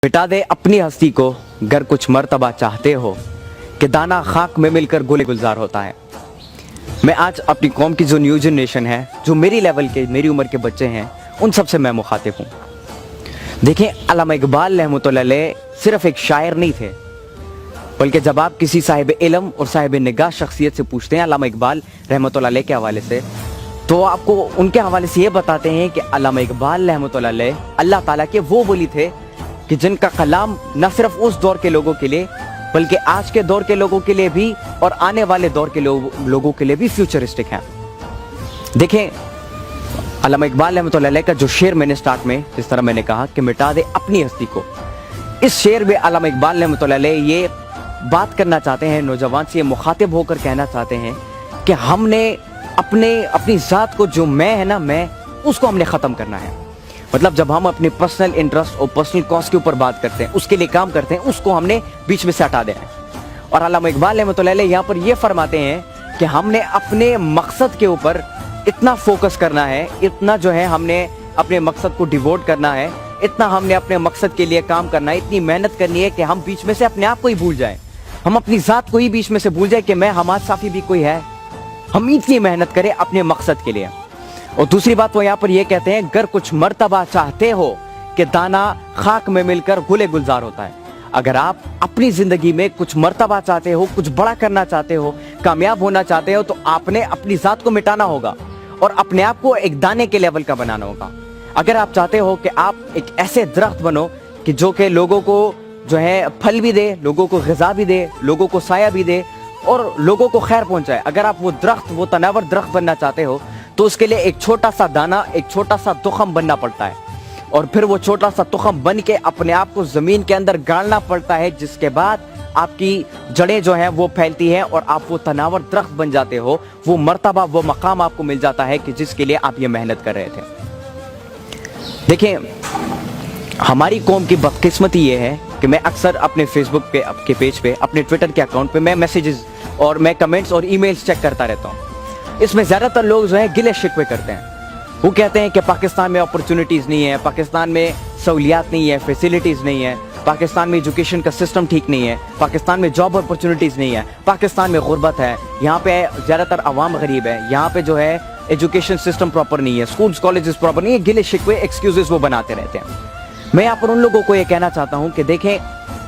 मिटा दे अपनी हस्ती को गर कुछ मर्तबा चाहते हो कि दाना खाक में मिलकर गुले गुलजार होता है। मैं आज अपनी कौम की जो न्यू जनरेशन है, जो मेरी लेवल के, मेरी उम्र के बच्चे हैं, उन सबसे मैं मुखातिब हूँ। देखें, अल्लामा इकबाल रहमतुल्लाह अलैह सिर्फ एक शायर नहीं थे, बल्कि जब आप किसी साहिब इल्म और साहिब निगाह शख्सियत से पूछते हैं अल्लामा इकबाल रहमतुल्लाह अलैह के हवाले से, तो आपको उनके हवाले से ये बताते हैं कि अल्लामा इकबाल रहमतुल्लाह अलैह अल्लाह ताला के वो वली थे कि जिनका कलाम न सिर्फ उस दौर के लोगों के लिए, बल्कि आज के दौर के लोगों के लिए भी और आने वाले दौर के लोगों के लिए भी फ्यूचरिस्टिक है। देखें, अल्लामा इकबाल रहमतुल्लाह अलैह का जो शेर मैंने स्टार्ट में जिस तरह मैंने कहा कि मिटा दे अपनी हस्ती को, इस शेर में अल्लामा इकबाल रहमतुल्लाह अलैह ये बात करना चाहते हैं, नौजवान से ये मुखातिब होकर कहना चाहते हैं कि हमने अपनी ज़ात को, जो मैं है ना, मैं उसको हमने ख़त्म करना है। मतलब जब हम अपने पर्सनल इंटरेस्ट और पर्सनल कॉज के ऊपर बात करते हैं, उसके लिए काम करते हैं, उसको हमने बीच में से हटा देना है। और अल्लामा इकबाल रहमतुल्लाह अलैह यहाँ पर ये फरमाते हैं कि हमने अपने मकसद के ऊपर इतना फोकस करना है, इतना जो है हमने अपने मकसद को डिवोट करना है, इतना हमने अपने मकसद के लिए काम करना है, इतनी मेहनत करनी है कि हम बीच में से अपने आप को ही भूल जाएं, हम अपनी ज़ात को ही बीच में से भूल जाए कि मैं हमाद साफ़ी भी कोई है। हम इतनी मेहनत करें अपने मकसद के लिए। और दूसरी बात वो यहाँ पर ये कहते हैं, गर कुछ मर्तबा चाहते हो कि दाना खाक में मिलकर गुले गुलजार होता है। अगर आप अपनी जिंदगी में कुछ मर्तबा चाहते हो, कुछ बड़ा करना चाहते हो, कामयाब होना चाहते हो, तो आपने अपनी ज़ात को मिटाना होगा और अपने आप को एक दाने के लेवल का बनाना होगा। अगर आप चाहते हो कि आप एक ऐसे दरख्त बनो कि जो कि लोगों को जो है फल भी दे, लोगों को ग़िज़ा भी दे, लोगों को साया भी दे और लोगों को खैर पहुंचाए, अगर आप वो दरख्त, वो तनावर दरख्त बनना चाहते हो, तो उसके लिए एक छोटा सा दाना, एक छोटा सा तुखम बनना पड़ता है। और फिर वो छोटा सा तुखम बन के अपने आप को ज़मीन के अंदर गाड़ना पड़ता है, जिसके बाद आपकी जड़ें जो हैं वो फैलती हैं और आप वो तनावर दरख्त बन जाते हो। वो मर्तबा, वो मकाम आपको मिल जाता है कि जिसके लिए आप ये मेहनत कर रहे थे। देखिए, हमारी कौम की बदकिस्मती ये है कि मैं अक्सर अपने फेसबुक के पेज पे, अपने ट्विटर के अकाउंट पे मैं मैसेजेस और मैं कमेंट्स और ईमेल्स चेक करता रहता हूँ। इसमें ज़्यादातर लोग जो है गिले शिकवे करते हैं। वो कहते हैं कि पाकिस्तान में अपॉर्चुनिटीज़ नहीं है, पाकिस्तान में सहूलियात नहीं है, फैसिलिटीज़ नहीं है, पाकिस्तान में एजुकेशन का सिस्टम ठीक नहीं है, पाकिस्तान में जॉब अपॉर्चुनिटीज़ नहीं है, पाकिस्तान में गुर्बत है, यहाँ पे ज़्यादातर आवाम गरीब है, यहाँ पे जो है एजुकेशन सिस्टम प्रॉपर नहीं है, स्कूल्स कॉलेजेस प्रॉपर नहीं है। गिले शिकवे, एक्सक्यूजेस वो बनाते रहते हैं। मैं यहाँ पर उन लोगों को ये कहना चाहता हूँ कि देखें,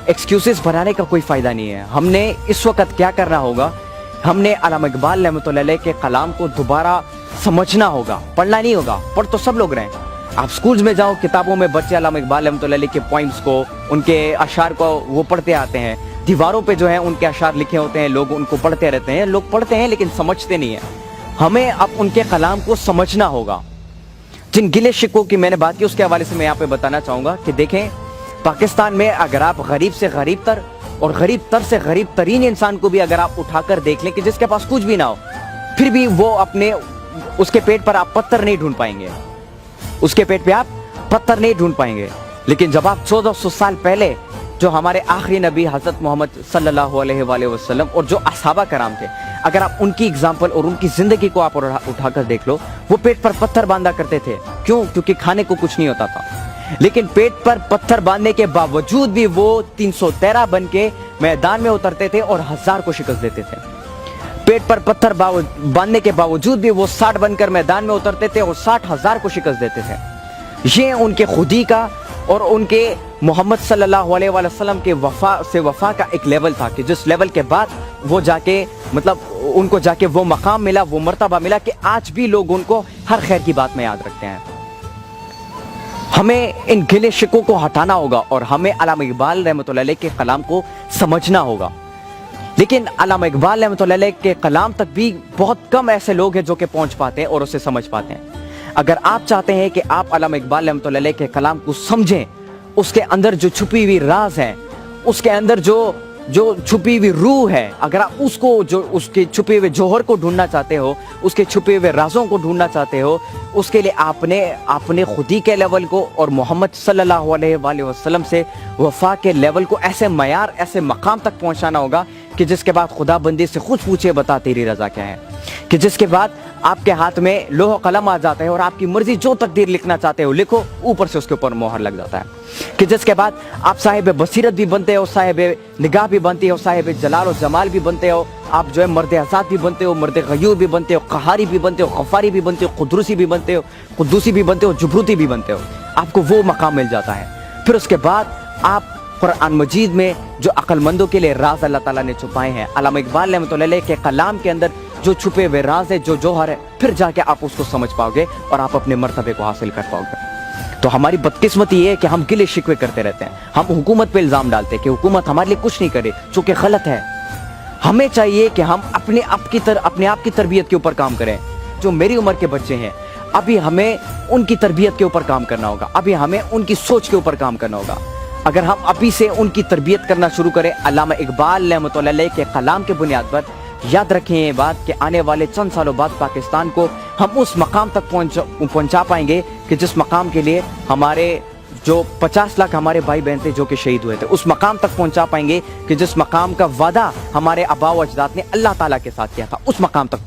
एक्सक्यूजेस बनाने का कोई फ़ायदा नहीं है। हमने इस वक्त क्या करना होगा, हमने अल्लामा इकबाल रहमतुल्लाह अलैह के कलाम को दोबारा समझना होगा, पढ़ना नहीं होगा। पढ़ तो सब लोग रहे हैं। आप स्कूल्स में जाओ, किताबों में बच्चे अल्लामा इकबाल रहमतुल्लाह अलैह के पॉइंट्स को, उनके अशार को वो पढ़ते आते हैं। दीवारों पे जो है उनके अशार लिखे होते हैं, लोग उनको पढ़ते रहते हैं। लोग पढ़ते हैं लेकिन समझते नहीं हैं। हमें अब उनके कलाम को समझना होगा। जिन गिले शिकवों की मैंने बात की, उसके हवाले से मैं यहाँ पे बताना चाहूँगा कि देखें, पाकिस्तान में अगर आप गरीब से गरीब तर और गरीब तर से गरीब तरीन इंसान को भी अगर आप उठाकर देख लें कि जिसके पास कुछ भी ना हो, फिर भी वो उसके पेट पर आप पत्थर नहीं ढूंढ पाएंगे, उसके पेट पे आप पत्थर नहीं ढूंढ पाएंगे। लेकिन जब आप 1400 साल पहले जो हमारे आखिरी नबी हज़रत मोहम्मद सल्लल्लाहु अलैहि वसल्लम और जो असहाबा कराम थे, अगर आप उनकी एग्जाम्पल और उनकी जिंदगी को आप उठाकर देख लो, वो पेट पर पत्थर बांधा करते थे। क्यों? क्योंकि खाने को कुछ नहीं होता था। लेकिन पेट पर पत्थर बांधने के बावजूद भी वो 313 बन के मैदान में उतरते थे और 1000 को शिकस्त देते थे। पेट पर पत्थर बांधने के बावजूद भी वो 60 बनकर मैदान में उतरते थे और 60,000 को शिकस्त देते थे। ये उनके खुदी का और उनके मोहम्मद सल्लल्लाहु अलैहि वसल्लम के वफा का एक लेवल था कि जिस लेवल के बाद वो जाके, मतलब उनको जाके वो मकाम मिला, वो मर्तबा मिला कि आज भी लोग उनको हर खैर की बात में याद रखते हैं। हमें इन गिले शिकों को हटाना होगा और हमें अल्लामा इकबाल रहमतुल्लाह अलैह के कलाम को समझना होगा। लेकिन अल्लामा इकबाल रहमतुल्लाह अलैह के कलाम तक भी बहुत कम ऐसे लोग हैं जो कि पहुंच पाते हैं और उसे समझ पाते हैं। अगर आप चाहते हैं कि आप अल्लामा इकबाल रहमतुल्लाह अलैह के कलाम को समझें, उसके अंदर जो छुपी हुई राज है, उसके अंदर जो छुपी हुई रूह है, अगर आप उसको, जो उसके छुपे हुए जौहर को ढूंढना चाहते हो, उसके छुपे हुए राजों को ढूंढना चाहते हो, उसके लिए आपने खुदी के लेवल को और मोहम्मद सल्लल्लाहु अलैहि वसल्लम से वफा के लेवल को ऐसे मयार, ऐसे मकाम तक पहुंचाना होगा कि जिसके बाद खुदा बंदी से खुद पूछे बता तेरी रजा क्या है, कि जिसके बाद आपके हाथ में लोह कलम आ जाता है और आपकी मर्जी जो तकदीर लिखना चाहते हो लिखो, ऊपर से उसके ऊपर मोहर लग जाता है, कि जिसके बाद आप साहिब बसीरत भी बनते हो, साहिब निगाह भी बनते हो, साहिब जलाल और जमाल भी बनते हो, आप जो है मर्द आज़ाद भी बनते हो, मर्द गयूब भी बनते हो, कहारी भी बनते हो, गफारी भी बनते हो, कुदरूसी भी बनते हो, कुद्दूसी भी बनते हो, जुबरूती भी बनते हो, आपको वो मकाम मिल जाता है। फिर उसके बाद आप कुरान मजीद में जो अक्लमंदों के लिए राज अल्लाह ताला ने छुपाए हैं, अल्लामा इकबाल रहमतुल्लाह अलैह के कलाम के अंदर जो छुपे हुए राज है, जो जौहर है, फिर जाके आप उसको समझ पाओगे और आप अपने मर्तबे को हासिल कर पाओगे। तो हमारी बदकिस्मती ये है कि हम गिले शिकवे करते रहते हैं, हम हुकूमत पे इल्जाम डालते हैं कि हुकूमत हमारे लिए कुछ नहीं करे, जो कि गलत है। हमें चाहिए कि हम अपने आप की तरबियत के ऊपर काम करें। जो मेरी उम्र के बच्चे हैं, अभी हमें उनकी तरबियत के ऊपर काम करना होगा, अभी हमें उनकी सोच के ऊपर काम करना होगा। अगर हम अभी से उनकी तरबियत करना शुरू करें, अल्लामा इकबाल रहमतुल्लाह अलैह के कलाम के बुनियाद पर, याद रखें ये बात कि आने वाले चंद सालों बाद पाकिस्तान को हम उस मकाम तक पहुंचा पाएंगे कि जिस मकाम के लिए हमारे जो 50 लाख हमारे भाई बहन थे जो कि शहीद हुए थे, उस मकाम तक पहुंचा पाएंगे कि जिस मकाम का वादा हमारे आबाओ अजदाद ने अल्लाह ताला के साथ किया था, उस मकाम तक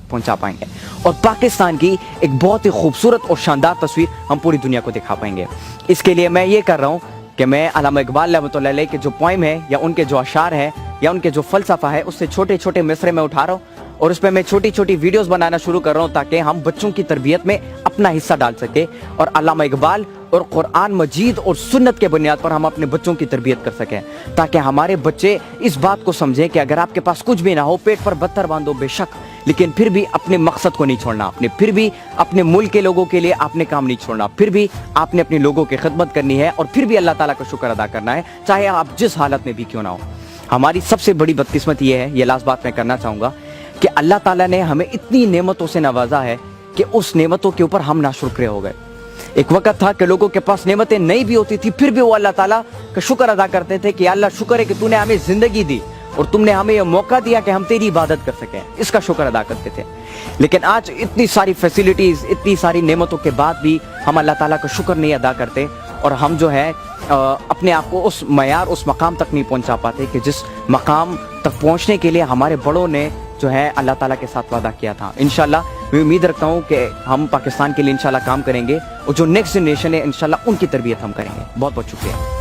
पहुंचा पाएंगे। और पाकिस्तान की एक बहुत ही खूबसूरत और शानदार तस्वीर हम पूरी दुनिया को दिखा पाएंगे। इसके लिए मैं ये कर रहा हूँ कि मैं अल्लामा इकबाल रहमतुल्लाह अलैह के जो पोइम है या उनके जो अशार है या उनके जो फलसफा है, उससे छोटे छोटे मिसरे में उठा रहा हूँ और उस पर मैं छोटी छोटी वीडियोस बनाना शुरू कर रहा हूँ ताकि हम बच्चों की तरबियत में अपना हिस्सा डाल सके और अल्लामा इकबाल और कुरान मजीद और सुन्नत के बुनियाद पर हम अपने बच्चों की तरबियत कर सकें, ताकि हमारे बच्चे इस बात को समझें कि अगर आपके पास कुछ भी ना हो, पेट पर पत्थर बांधो बेशक, लेकिन फिर भी अपने मकसद को नहीं छोड़ना, आपने फिर भी अपने मुल्क के लोगों के लिए आपने काम नहीं छोड़ना, फिर भी आपने अपने लोगों की खिदमत करनी है और फिर भी अल्लाह ताला का शुक्र अदा करना है, चाहे आप जिस हालत में भी क्यों ना हो। हमारी सबसे बड़ी बदकिस्मत ये है, ये लास्ट बात मैं करना चाहूँगा, कि अल्लाह ताला ने हमें इतनी नेमतों से नवाजा है कि उस नेमतों के ऊपर हम नाशुक्र हो गए। एक वक्त था कि लोगों के पास नेमतें नहीं भी होती थी, फिर भी वो अल्लाह ताला का शुक्र अदा करते थे कि अल्लाह शुक्र है कि तूने हमें जिंदगी दी और तुमने हमें यह मौका दिया कि हम तेरी इबादत कर सकें, इसका शुक्र अदा करते थे। लेकिन आज इतनी सारी फैसिलिटीज, इतनी सारी नेमतों के बाद भी हम अल्लाह ताला का शुक्र नहीं अदा करते और हम जो है अपने आप को उस मयार, उस मकाम तक नहीं पहुंचा पाते कि जिस मकाम तक पहुंचने के लिए हमारे बड़ों ने जो है अल्लाह ताला के साथ वादा किया था। इंशाल्लाह मैं उम्मीद रखता हूँ कि हम पाकिस्तान के लिए इंशाल्लाह काम करेंगे और जो नेक्स्ट जनरेशन है इंशाल्लाह उनकी तरबियत हम करेंगे। बहुत बहुत शुक्रिया।